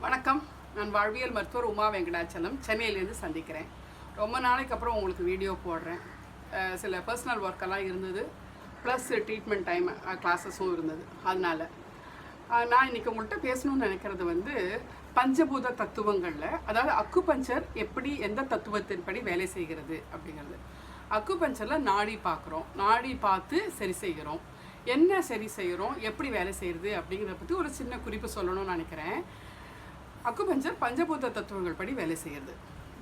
வணக்கம். நான் வாழ்வியல் மருத்துவர் உமா வெங்கடாச்சலம் சென்னையிலேருந்து சந்திக்கிறேன். ரொம்ப நாளைக்கு அப்புறம் உங்களுக்கு வீடியோ போடுறேன். சில பர்சனல் ஒர்க்கெல்லாம் இருந்தது, ப்ளஸ் ட்ரீட்மெண்ட் டைம் கிளாஸஸும் இருந்தது. அதனால் நான் இன்றைக்கி உங்கள்கிட்ட பேசணும்னு நினைக்கிறது பஞ்சபூத தத்துவங்களில், அதாவது அக்குபஞ்சர் எப்படி எந்த தத்துவத்தின்படி வேலை செய்கிறது அப்படிங்கிறது. அக்குபஞ்சரில் நாடி பார்க்குறோம், நாடி பார்த்து சரி செய்கிறோம். என்ன சரி செய்கிறோம், எப்படி வேலை செய்கிறது அப்படிங்கிறத பற்றி ஒரு சின்ன குறிப்பு சொல்லணும்னு நினைக்கிறேன். அக்குபஞ்சர் பஞ்சபூத தத்துவங்கள் படி வேலை செய்கிறது.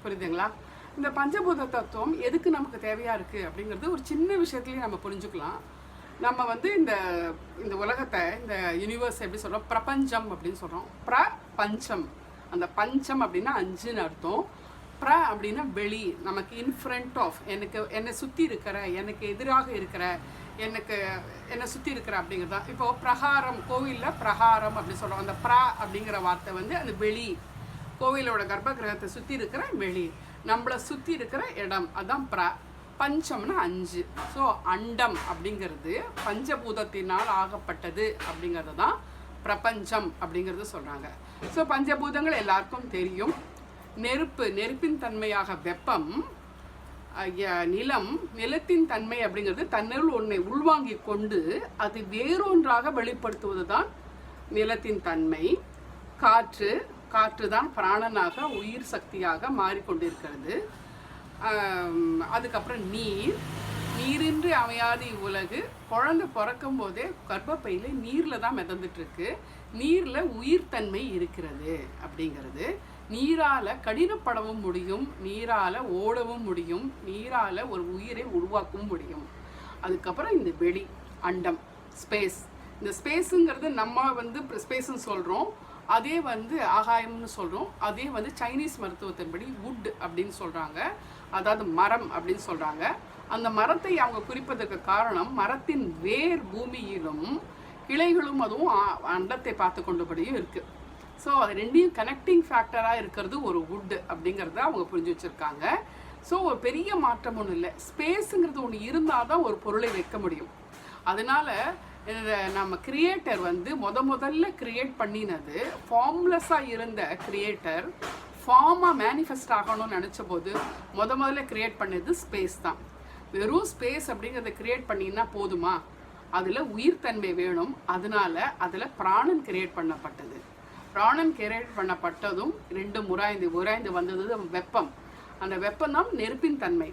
புரியுதுங்களா? இந்த பஞ்சபூத தத்துவம் எதுக்கு நமக்கு தேவையாக இருக்குது அப்படிங்கிறது ஒரு சின்ன விஷயத்துலேயும் நம்ம புரிஞ்சுக்கலாம். நம்ம இந்த இந்த உலகத்தை, இந்த யூனிவர்ஸ் எப்படி சொல்கிறோம், பிரபஞ்சம் அப்படின்னு சொல்கிறோம். பிரபஞ்சம், அந்த பஞ்சம் அப்படின்னா 5ன்னு அர்த்தம். அப்படின்னா வெளி, நமக்கு இன் ஃப்ரண்ட் ஆஃப், என்னை சுற்றி இருக்கிற, எனக்கு எதிராக இருக்கிற, என்னை சுற்றி இருக்கிற அப்படிங்கிறது தான். இப்போது பிரகாரம், கோவிலில் பிரகாரம் அப்படின்னு சொல்கிறோம். அந்த அப்படிங்கிற வார்த்தை அந்த வெளி, கோவிலோட கர்ப்ப கிரகத்தை சுற்றி இருக்கிற வெளி, நம்மளை சுற்றி இருக்கிற இடம், அதுதான் பஞ்சம்னா 5. ஸோ அண்டம் அப்படிங்கிறது பஞ்சபூதத்தினால் ஆகப்பட்டது அப்படிங்கிறது தான் பிரபஞ்சம் அப்படிங்கிறது சொல்கிறாங்க. ஸோ பஞ்சபூதங்கள் எல்லாருக்கும் தெரியும். நெருப்பின் தன்மையாக வெப்பம், நிலம், நிலத்தின் தன்மை அப்படிங்கிறது தன்னுள் ஒன்றை உள்வாங்கி கொண்டு அது வேறொன்றாக வெளிப்படுத்துவது தான் நிலத்தின் தன்மை. காற்று தான் பிராணனாக, உயிர் சக்தியாக மாறிக்கொண்டிருக்கிறது. அதுக்கப்புறம் நீரின்றி அமையாத இவ்வுலகு. குழந்தை பிறக்கும் போதே கர்ப்பப்பையில் நீரில் தான் மிதந்துட்டுருக்கு. நீரில் உயிர்த்தன்மை இருக்கிறது அப்படிங்கிறது. நீரால் கடினப்படவும் முடியும், நீரால் ஓடவும் முடியும், நீரால் ஒரு உயிரை உருவாக்கவும் முடியும். அதுக்கப்புறம் இந்த வெளி, அண்டம், ஸ்பேஸ். இந்த ஸ்பேஸுங்கிறது நம்ம ஸ்பேஸ்ன்னு சொல்கிறோம், அதே ஆகாயம்னு சொல்கிறோம். அதே சைனீஸ் மருத்துவத்தின்படி வுட் அப்படின்னு சொல்கிறாங்க, அதாவது மரம் அப்படின்னு சொல்கிறாங்க. அந்த மரத்தை அவங்க குறிப்பதற்கு காரணம், மரத்தின் வேர் பூமியிலும் கிளைகளும் அதுவும் அண்டத்தை பார்த்து கொண்டபடியும் இருக்குது. ஸோ அது ரெண்டையும் கனெக்டிங் ஃபேக்டராக இருக்கிறது ஒரு வுட் அப்படிங்கிறத அவங்க புரிஞ்சு வச்சுருக்காங்க. ஸோ ஒரு பெரிய மாற்றம் ஒன்றும் இல்லை. ஸ்பேஸுங்கிறது ஒன்று இருந்தால் தான் ஒரு பொருளை வைக்க முடியும். அதனால் நம்ம கிரியேட்டர் முதல்ல கிரியேட் பண்ணினது, ஃபார்ம்லெஸ்ஸாக இருந்த கிரியேட்டர் ஃபார்மாக மேனிஃபெஸ்ட் ஆகணும்னு நினச்ச போது முதல்ல கிரியேட் பண்ணது ஸ்பேஸ் தான். வெறும் ஸ்பேஸ் அப்படிங்கிறத கிரியேட் பண்ணினா போதுமா? அதில் உயிர்த்தன்மை வேணும். அதனால அதில் பிராணன் கிரியேட் பண்ணப்பட்டது. பிராணன் கிரியேட் பண்ணப்பட்டதும் 2 உராய்ந்து வந்தது வெப்பம். அந்த வெப்பம் தான் நெருப்பின் தன்மை.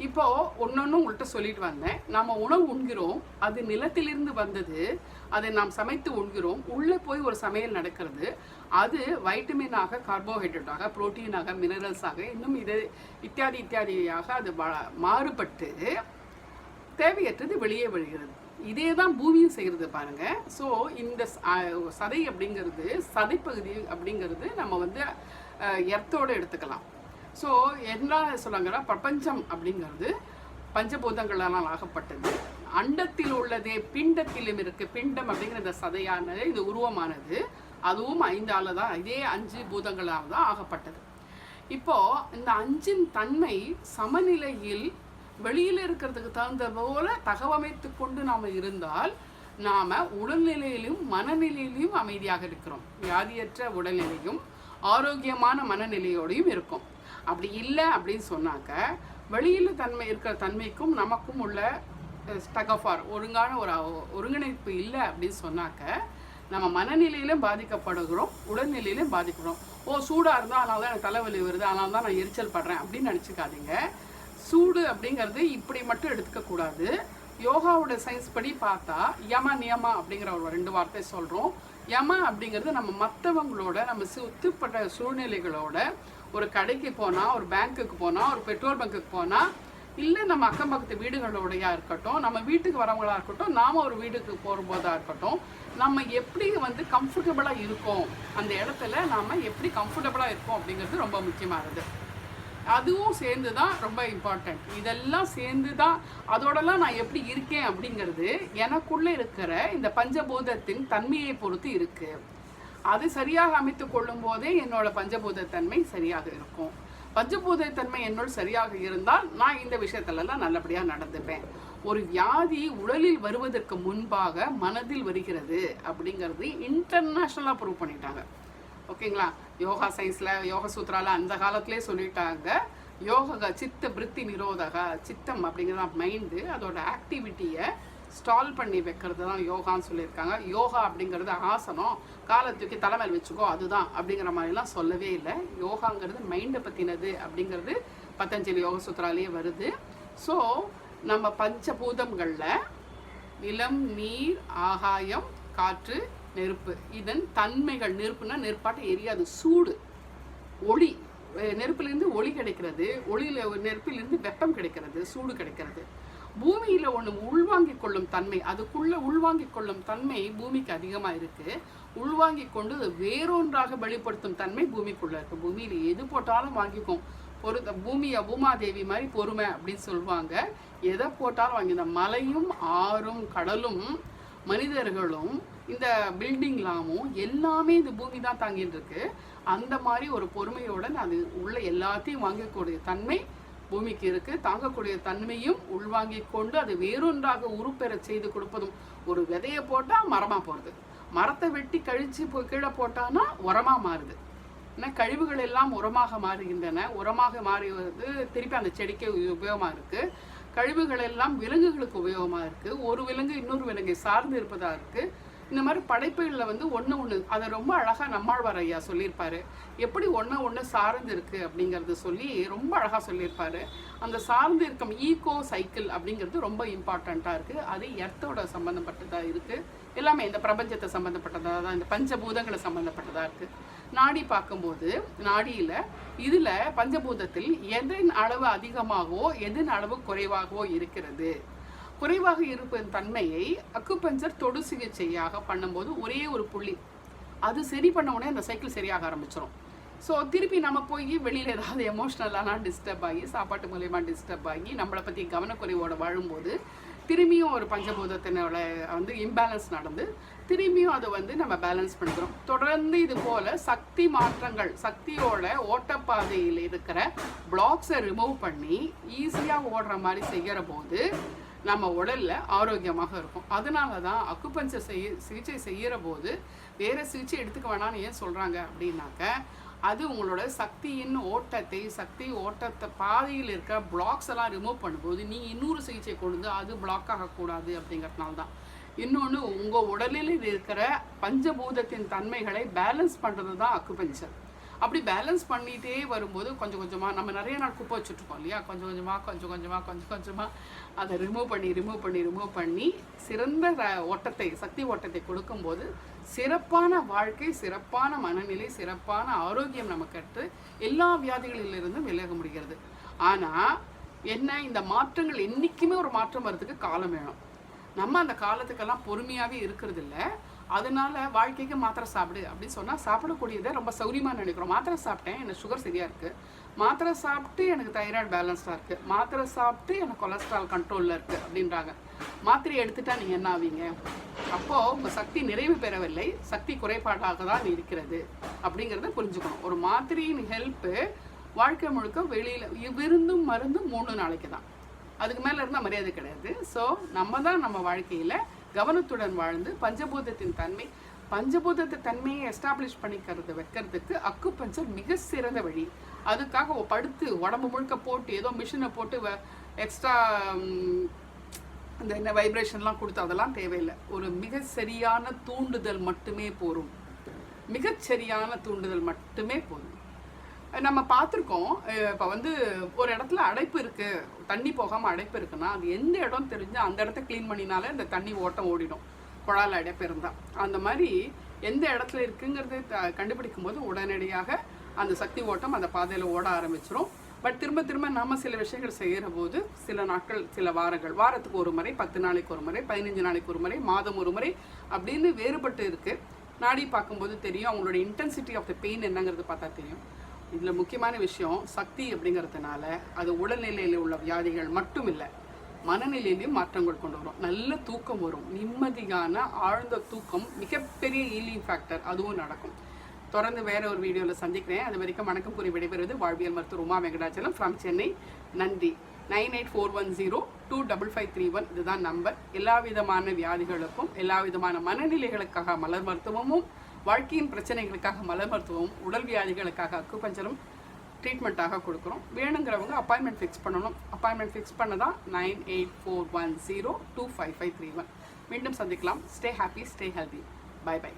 இப்போது ஒன்று உங்கள்கிட்ட சொல்லிட்டு வந்தேன். நம்ம உணவு உண்கிறோம், அது நிலத்திலிருந்து வந்தது, அதை நாம் சமைத்து உண்கிறோம். உள்ளே போய் ஒரு சமையல் நடக்கிறது. அது வைட்டமினாக, கார்போஹைட்ரேட்டாக, புரோட்டீனாக, மினரல்ஸாக, இன்னும் இத்தியாதியாக அது மாறுபட்டு தேவையற்றது வெளியே வருகிறது. இதே தான் பூமியும் செய்கிறது பாருங்கள். ஸோ இந்த சதை அப்படிங்கிறது, சதைப்பகுதி அப்படிங்கிறது நம்ம எர்த்தோடு எடுத்துக்கலாம். ஸோ என்ன சொல்கிறாங்கன்னா, பிரபஞ்சம் அப்படிங்கிறது பஞ்சபூதங்களால் ஆகப்பட்டது. அண்டத்தில் உள்ளதே பிண்டத்திலும் இருக்குது. பிண்டம் அப்படிங்கிற இந்த சதையானது, இது உருவமானது, அதுவும் 5ஆல் தான், இதே 5 பூதங்களால் தான் ஆகப்பட்டது. இப்போது இந்த 5இன் தன்மை சமநிலையில் வெளியில் இருக்கிறதுக்கு தகுந்த போல தகவமைத்து கொண்டு நாம் இருந்தால் நாம் உடல்நிலையிலும் மனநிலையிலையும் அமைதியாக இருக்கிறோம். வியாதியற்ற உடல்நிலையும் ஆரோக்கியமான மனநிலையோடையும் இருக்கும். அப்படி இல்லை அப்படின்னு சொன்னாக்க, வெளியில் இருக்கிற தன்மைக்கும் நமக்கும் உள்ள ஸ்டகஃபார், ஒழுங்கான ஒரு ஒருங்கிணைப்பு இல்லை அப்படின்னு சொன்னாக்க நம்ம மனநிலையிலும் பாதிக்கப்படுகிறோம், உடல்நிலையிலும் பாதிக்கப்படுறோம். சூடாக இருந்தால் அதனால தான் எனக்கு தலைவலி வருது, அதனால தான் நான் எரிச்சல் படுறேன் அப்படின்னு நினச்சிக்காதீங்க. சூடு அப்படிங்கிறது இப்படி மட்டும் எடுத்துக்கக்கூடாது. யோகாவோட சயின்ஸ் படி பார்த்தா நியமா அப்படிங்கிற ஒரு 2 வார்த்தை சொல்கிறோம். அப்படிங்கிறது நம்ம மற்றவங்களோட, நம்ம சுற்றுப்பட்ட சூழ்நிலைகளோட, ஒரு கடைக்கு போனால், ஒரு பேங்க்குக்கு போனால், ஒரு பெட்ரோல் பங்க்குக்கு போனால், இல்லை நம்ம அக்கம் பக்கத்து வீடுகளோடையா இருக்கட்டும், நம்ம வீட்டுக்கு வரவங்களாக இருக்கட்டும், நாம் ஒரு வீட்டுக்கு போகும்போதாக இருக்கட்டும், நம்ம எப்படி கம்ஃபர்டபுளாக இருக்கோம், அந்த இடத்துல நாம் எப்படி கம்ஃபர்டபுளாக இருக்கோம் அப்படிங்கிறது ரொம்ப முக்கியமானது. அதுவும் சேர்ந்து தான் ரொம்ப இம்பார்ட்டண்ட். இதெல்லாம் சேர்ந்து தான், அதோடலாம் நான் எப்படி இருக்கேன் அப்படிங்கிறது எனக்குள்ளே இருக்கிற இந்த பஞ்சபூதத்தின் தன்மையை பொறுத்து இருக்குது. அது சரியாக அமைத்து கொள்ளும் போதே என்னோட பஞ்சபூதத்தன்மை சரியாக இருக்கும். பஞ்சபூதத்தன்மை என்னோட சரியாக இருந்தால் நான் இந்த விஷயத்துலலாம் நல்லபடியாக நடந்துப்பேன். ஒரு வியாதி உடலில் வருவதற்கு முன்பாக மனதில் வருகிறது அப்படிங்கிறது இன்டர்நேஷ்னலாக ப்ரூவ் பண்ணிட்டாங்க. ஓகேங்களா. யோகா சயின்ஸில் யோக சூத்ரால அந்த காலத்திலே சொல்லிட்டாங்க, யோக சித்த பிரித்தி நிரோதக, சித்தம் அப்படிங்கிறது மைண்டு, அதோட ஆக்டிவிட்டியை ஸ்டால் பண்ணி வைக்கிறது தான் யோகான்னு சொல்லியிருக்காங்க. யோகா அப்படிங்கிறது ஆசனம், காலை தூக்கி தலைமையில் வச்சுக்கோ அதுதான் அப்படிங்கிற மாதிரிலாம் சொல்லவே இல்லை. யோகாங்கிறது மைண்டை பற்றினது அப்படிங்கிறது பதஞ்சலி யோக சூத்ராலேயே வருது. ஸோ நம்ம பஞ்சபூதங்களில் நிலம், நீர், ஆகாயம், காற்று, நெருப்பு, இதன் தன்மைகள். நெருப்புனா நெருப்பாட்ட எரியாது, சூடு, ஒளி, நெருப்புலேருந்து ஒளி கிடைக்கிறது, ஒளியில் நெருப்பிலிருந்து வெப்பம் கிடைக்கிறது, சூடு கிடைக்கிறது. பூமியில் ஒன்று உள்வாங்கிக் கொள்ளும் தன்மை, அதுக்குள்ளே உள்வாங்கிக் கொள்ளும் தன்மை பூமிக்கு அதிகமாக இருக்குது. உள்வாங்கிக் கொண்டு வேறொன்றாக வெளிப்படுத்தும் தன்மை பூமிக்குள்ளே இருக்குது. பூமியில் எது போட்டாலும் வாங்கிக்கும். பூமியை பூமாதேவி மாதிரி பொறுமை அப்படின்னு சொல்லுவாங்க. எதை போட்டாலும் வாங்கி, இந்த மலையும் ஆறும் கடலும் மனிதர்களும் இந்த பில்டிங்லாமும் எல்லாமே இந்த பூமி தான் தாங்கிட்டு இருக்கு. அந்த மாதிரி ஒரு பொறுமையுடன் அது உள்ள எல்லாத்தையும் வாங்கக்கூடிய தன்மை பூமிக்கு இருக்கு. தாங்கக்கூடிய தன்மையும் உள்வாங்கி கொண்டு அது வேறொன்றாக உருப்பெற செய்து கொடுப்பதும். ஒரு விதையை போட்டால் மரமாக போகிறது, மரத்தை வெட்டி கழிச்சு கீழே போட்டான்னா உரமாக மாறுது. ஏன்னா கழிவுகள் எல்லாம் உரமாக மாறுகின்றன. உரமாக மாறுவது திருப்பி அந்த செடிக்கு உபயோகமாக இருக்குது. கழிவுகள் எல்லாம் விலங்குகளுக்கு உபயோகமாக இருக்குது. ஒரு விலங்கு இன்னொரு விலங்கை சார்ந்து இருப்பதாக இருக்குது. இந்த மாதிரி படைப்புகளில் வந்து ஒன்று அதை ரொம்ப அழகாக நம்மாழ்வார் ஐயா சொல்லியிருப்பார். எப்படி ஒன்று சார்ந்து இருக்குது அப்படிங்கிறது சொல்லி ரொம்ப அழகாக சொல்லியிருப்பார். அந்த சார்ந்து இருக்கும் ஈகோ சைக்கிள் அப்படிங்கிறது ரொம்ப இம்பார்ட்டண்ட்டாக இருக்குது. அது எர்த்தோட சம்மந்தப்பட்டதாக இருக்குது. எல்லாமே இந்த பிரபஞ்சத்தை சம்மந்தப்பட்டதாக தான், இந்த பஞ்சபூதங்களை சம்மந்தப்பட்டதாக இருக்குது. நாடி பார்க்கும்போது நாடியில் இதில் பஞ்சபூதத்தில் எதன் அளவு அதிகமாகவோ எதன் அளவு குறைவாகவோ இருக்கிறது. குறைவாக இருப்பதன் தன்மையை அக்குபஞ்சர் தொடு சிகிச்சையாக பண்ணும்போது ஒரே ஒரு புள்ளி அது சரி பண்ண உடனே அந்த சைக்கிள் சரியாக ஆரம்பிச்சிடும். ஸோ திருப்பி நம்ம போய் வெளியில் ஏதாவது எமோஷ்னலான டிஸ்டர்ப் ஆகி, சாப்பாட்டு மூலயமா டிஸ்டர்ப் ஆகி, நம்மளை பற்றி கவனக்குறைவோடு வாழும்போது திரும்பியும் ஒரு பஞ்சபூதத்தினோட வந்து இம்பேலன்ஸ் நடந்து திரும்பியும் அதை வந்து நம்ம பேலன்ஸ் பண்ணிக்கிறோம். தொடர்ந்து இது போல் சக்தி மாற்றங்கள், சக்தியோட ஓட்டப்பாதையில் இருக்கிற பிளாக்ஸை ரிமூவ் பண்ணி ஈஸியாக ஓடுற மாதிரி செய்கிற போது நம்ம உடலில் ஆரோக்கியமாக இருக்கும். அதனால தான் அக்குபஞ்சர் சிகிச்சை செய்கிற போது வேறு சிகிச்சை எடுத்துக்க வேணான்னு ஏன் சொல்கிறாங்க அப்படின்னாக்க, அது உங்களோட சக்தியின் ஓட்டத்தை, சக்தி ஓட்டத்தை பாதையில் இருக்கிற பிளாக்ஸ் எல்லாம் ரிமூவ் பண்ணும்போது நீங்கள் இன்னொரு சிகிச்சை கொண்டு அது பிளாக் ஆகக்கூடாது அப்படிங்கிறதுனால தான். இன்னொன்று, உங்கள் உடலில் இருக்கிற பஞ்சபூதத்தின் தன்மைகளை பேலன்ஸ் பண்ணுறது தான் அக்குபஞ்சர். அப்படி பேலன்ஸ் பண்ணிகிட்டே வரும்போது கொஞ்சம் கொஞ்சமாக நம்ம நிறைய நாள் குப்பை வச்சுட்ருக்கோம் இல்லையா, கொஞ்சம் கொஞ்சமாக அதை ரிமூவ் பண்ணி சிறந்த ஓட்டத்தை, சக்தி ஓட்டத்தை கொடுக்கும்போது சிறப்பான வாழ்க்கை, சிறப்பான மனநிலை, சிறப்பான ஆரோக்கியம் நமக்கு எல்லா வியாதிகளிலிருந்தும் விலக முடிகிறது. ஆனால் என்ன, இந்த மாற்றங்கள் என்றைக்குமே ஒரு மாற்றம் வர்றதுக்கு காலம் வேணும். நம்ம அந்த காலத்துக்கெல்லாம் பொறுமையாகவே இருக்கிறது இல்லை. அதனால வாழ்க்கைக்கு மாத்திரை சாப்பிடு அப்படின்னு சொன்னால் சாப்பிடக்கூடியதை ரொம்ப சௌரியமாக நினைக்கிறோம். மாத்திரை சாப்பிட்டேன், எனக்கு சுகர் சரியாக இருக்குது, மாத்திரை சாப்பிட்டு எனக்கு தைராய்டு பேலன்ஸ்டாக இருக்குது, மாத்திரை சாப்பிட்டு எனக்கு கொலஸ்ட்ரால் கண்ட்ரோலில் இருக்குது அப்படின்றாங்க. மாத்திரை எடுத்துட்டா நீங்கள் என்ன ஆவீங்க? அப்போது உங்கள் சக்தி நிறைவு பெறவில்லை, சக்தி குறைபாடாக தான் இருக்கிறது அப்படிங்கிறத புரிஞ்சுக்கணும். ஒரு மாத்திரையின் ஹெல்ப்பு வாழ்க்கை முழுக்க வெளியில் விருந்தும் மருந்தும் 3 நாளைக்கு தான், அதுக்கு மேலே இருந்தால் மரியாதை கிடையாது. ஸோ நம்ம தான் நம்ம வாழ்க்கையில் கவனத்துடன் வாழ்ந்து பஞ்சபூதத்து தன்மையை எஸ்டாப்ளிஷ் பண்ணிக்கிறது வைக்கிறதுக்கு அக்குபஞ்சர் மிக சிறந்த வழி. அதுக்காக படுத்து உடம்பு முழுக்க போட்டு ஏதோ மிஷினை போட்டு எக்ஸ்ட்ரா இந்த வைப்ரேஷன்லாம் கொடுத்து அதெல்லாம் தேவையில்லை. ஒரு மிக சரியான தூண்டுதல் மட்டுமே போதும். மிகச்சரியான தூண்டுதல் மட்டுமே போதும். நம்ம பார்த்துருக்கோம், இப்போ வந்து ஒரு இடத்துல அடைப்பு இருக்குது, தண்ணி போகாமல் அடைப்பு இருக்குன்னா அது எந்த இடம் தெரிஞ்சு அந்த இடத்த க்ளீன் பண்ணினாலே அந்த தண்ணி ஓட்டம் ஓடிடும். குழாயில் அடைப்பு இருந்தால் அந்த மாதிரி எந்த இடத்துல இருக்குங்கிறது கண்டுபிடிக்கும் போது உடனடியாக அந்த சக்தி ஓட்டம் அந்த பாதையில் ஓட ஆரம்பிச்சிடும். பட் திரும்ப நாம் சில விஷயங்கள் செய்கிற போது சில நாட்கள், சில வாரங்கள், வாரத்துக்கு ஒரு முறை, 10 நாளைக்கு ஒரு முறை, 15 நாளைக்கு ஒரு முறை, மாதம் ஒரு முறை அப்படின்னு வேறுபட்டு இருக்குது. நாடி பார்க்கும்போது தெரியும், அவங்களோட இன்டென்சிட்டி ஆஃப் த பெயின் என்னங்கிறது பார்த்தா தெரியும். இதில் முக்கியமான விஷயம் சக்தி அப்படிங்கிறதுனால அது உடல்நிலையில் உள்ள வியாதிகள் மட்டும் இல்லை, மனநிலையிலையும் மாற்றங்கள் கொண்டு வரும். நல்ல தூக்கம் வரும், நிம்மதியான ஆழ்ந்த தூக்கம் மிகப்பெரிய ஹீலிங் ஃபேக்டர், அதுவும் நடக்கும். தொடர்ந்து வேற ஒரு வீடியோவில் சந்திக்கிறேன். அது வரைக்கும் வணக்கம் கூறி விடைபெறுவது வாழ்வியல் மருத்துவர் உமா வெங்கடாச்சலம் ஃப்ரம் சென்னை. நன்றி. 9841025531 இதுதான் நம்பர். எல்லா விதமான வியாதிகளுக்கும், எல்லா விதமான மனநிலைகளுக்காக மலர் மருத்துவமும் வாழ்க்கையின் பிரச்சனைகளுக்காக மல மருத்துவம், உடல் வியாதிகளுக்காக அக்குபஞ்சரும் ட்ரீட்மெண்ட்டாக கொடுக்குறோம். வேணுங்கிறவங்க அப்பாயின்மெண்ட் ஃபிக்ஸ் பண்ணணும். அப்பாயின்மெண்ட் ஃபிக்ஸ் பண்ண தான் 9841025531. மீண்டும் சந்திக்கலாம். Stay happy, stay healthy. Bye by.